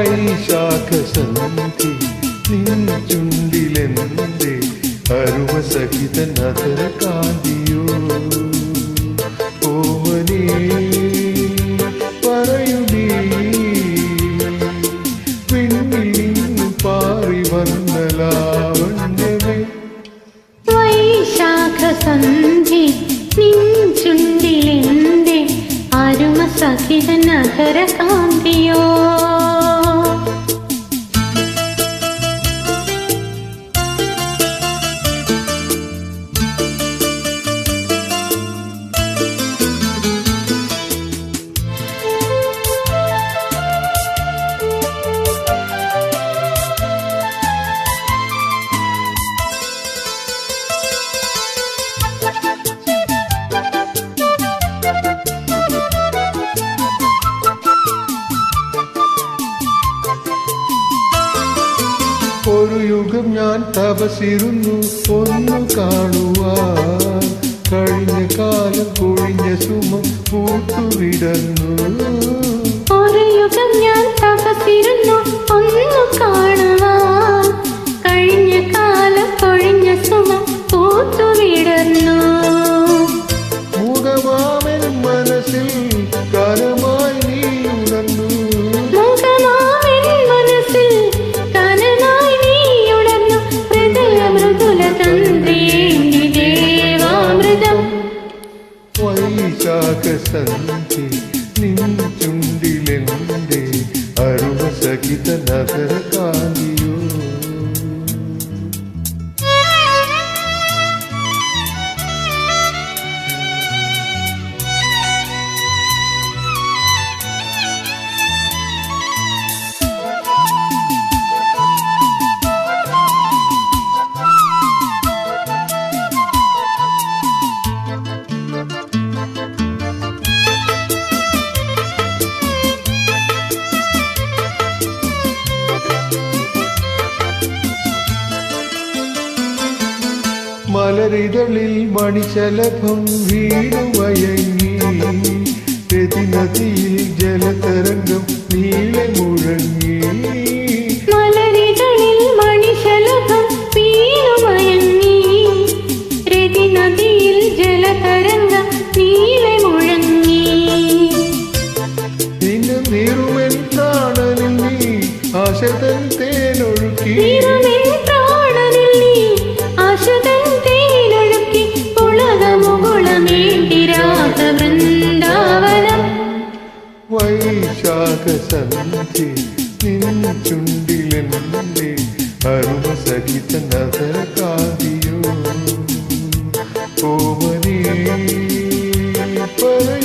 വൈശാഖസന്ധി നിൻ ചുണ്ടിലെന്തേ അരുവസഹിത നഗര കാന്തിയോ ഓമനേ പറയുനീ വിണ്ണിൽ നിന്നു പാറി വന്ന ലാവണ്യമേ വൈശാഖസന്ധി നിൻ ചുണ്ടിലെന്തേ അരുവസഹിത നഗര കാന്തിയോ ഒരു യുഗം ഞാൻ തപസിരുന്നു ഒന്നു കാണുവാൻ കഴിഞ്ഞ കാലം കൊഴിഞ്ഞ സുമം പൂത്തുവിടന്നു ഒരു യുഗം ഞാൻ തപസിരുന്നു ഒന്നു കാണുവാൻ കഴിഞ്ഞ കാലം കൊഴിഞ്ഞ സുമം പൂത്തുവിടന്നു മുഖമാമൻ മനസ്സിൽ കരമായി നീ ഉണർന്നു വൈശാഖസന്ധി നിൻ ചുണ്ടിലെന്തേ അരുവസഹിത നഗര കാന്തിയോ മലരിതളിൽ മണിശലഭം വീണുമയങ്ങി രതിനദിയിൽ ജലതരംഗം നീളെ മുഴങ്ങി മലരിതളിൽ മണിശലഭം വീണുമയങ്ങി രതിനദിയിൽ ജലതരംഗം നീളെ മുഴങ്ങി ഇന്നും നീറുമെൻ പ്രാണനിൽ നീ ആശതൻ തേനൊഴുക്കി വൈശാഖസന്ധി നിൻ ചുണ്ടിലെന്തേ അരുവസഹിത നഗര കാന്തിയോ ഓമനേ പറ